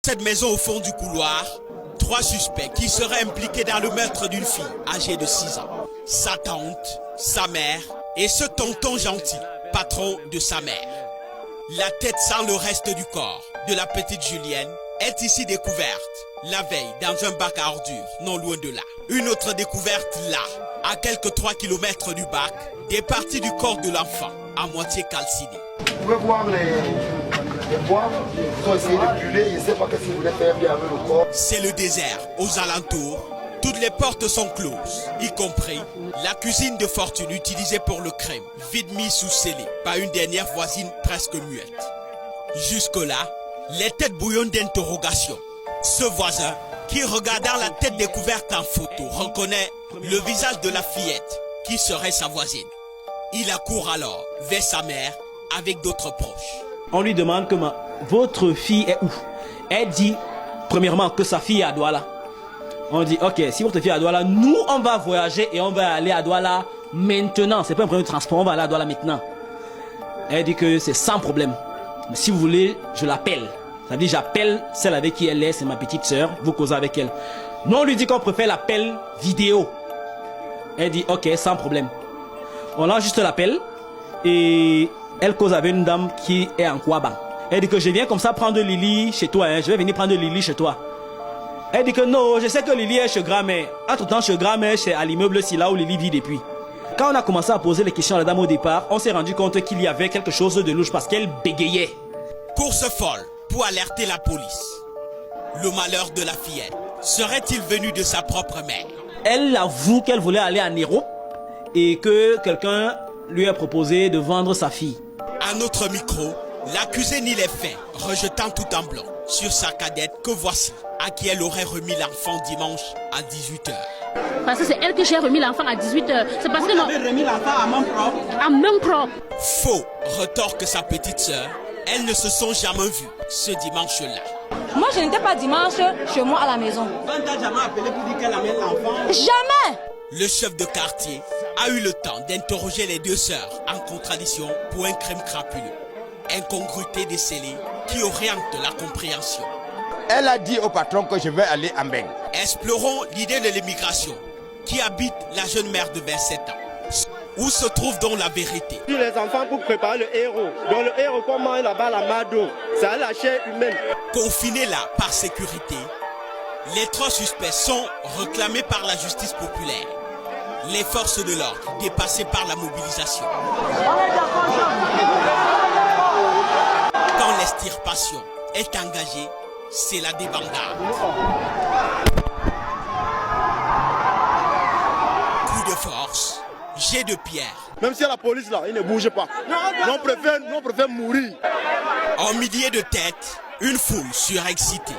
cette maison au fond du couloir, 3 suspects qui seraient impliqués dans le meurtre d'une fille âgée de 6 ans. Sa tante, sa mère et ce tonton gentil, patron de sa mère. La tête sans le reste du corps de la petite Julienne est ici découverte, la veille, dans un bac à ordures, non loin de là. Une autre découverte là, à quelques 3 kilomètres du bac, des parties du corps de l'enfant, à moitié calcinées. Vous pouvez voir les bois, ils ont essayé de brûler, je ne sais pas ce qu'ils voulaient faire bien avec le corps. C'est le désert, aux alentours. Toutes les portes sont closes, y compris la cuisine de fortune utilisée pour le crime, vide mise sous scellé par une dernière voisine presque muette. Jusque-là, les têtes bouillonnent d'interrogation. Ce voisin, qui regardant la tête découverte en photo, reconnaît le visage de la fillette, qui serait sa voisine. Il accourt alors vers sa mère avec d'autres proches. On lui demande comment votre fille est où. Elle dit, premièrement, que sa fille est à Douala. On dit, ok, si votre fille est à Douala, nous, on va voyager et on va aller à Douala maintenant. C'est pas un problème de transport, on va aller à Douala maintenant. Elle dit que c'est sans problème. Mais si vous voulez, je l'appelle. Ça veut dire, j'appelle celle avec qui elle est, c'est ma petite sœur, vous causez avec elle. Nous, on lui dit qu'on préfère l'appel vidéo. Elle dit, ok, sans problème. On lance juste l'appel et elle cause avec une dame qui est en Kouaban. Elle dit que je viens comme ça prendre Lily chez toi, hein. Je vais venir prendre Lily chez toi. Elle dit que non, je sais que Lily est chez grand-mère. Entre-temps, chez grand-mère, c'est à l'immeuble, c'est là où Lily vit depuis. Quand on a commencé à poser les questions à la dame au départ, on s'est rendu compte qu'il y avait quelque chose de louche parce qu'elle bégayait. Course folle pour alerter la police. Le malheur de la fillette serait-il venu de sa propre mère? Elle avoue qu'elle voulait aller à Nero et que quelqu'un lui a proposé de vendre sa fille. À notre micro, l'accusée nie les faits, rejetant tout en blanc sur sa cadette que voici, à qui elle aurait remis l'enfant dimanche à 18h. Parce que c'est elle que j'ai remis l'enfant à 18h. C'est parce que vous avez remis l'enfant à main propre? À main propre. Faux, retorque sa petite sœur. Elles ne se sont jamais vues ce dimanche-là. Moi, je n'étais pas dimanche chez moi à la maison. On t'a jamais appelé pour dire qu'elle amène l'enfant? Jamais! Le chef de quartier a eu le temps d'interroger les 2 sœurs en contradiction pour un crime crapuleux. Incongruité décelée qui oriente la compréhension. Elle a dit au patron que je vais aller à Mbeng. Explorons l'idée de l'immigration qui habite la jeune mère de 27 ans. Où se trouve donc la vérité? Les enfants pour préparer le héros. Donc le héros comment là-bas la mado, c'est la chair humaine. Confinés là par sécurité, les 3 suspects sont réclamés par la justice populaire. Les forces de l'ordre dépassées par la mobilisation. Quand l'extirpation est engagée, c'est la débandade. Coup de force, jet de pierre. Même si la police là, il ne bouge pas. Nous on préfère mourir. En milliers de têtes, une foule surexcitée.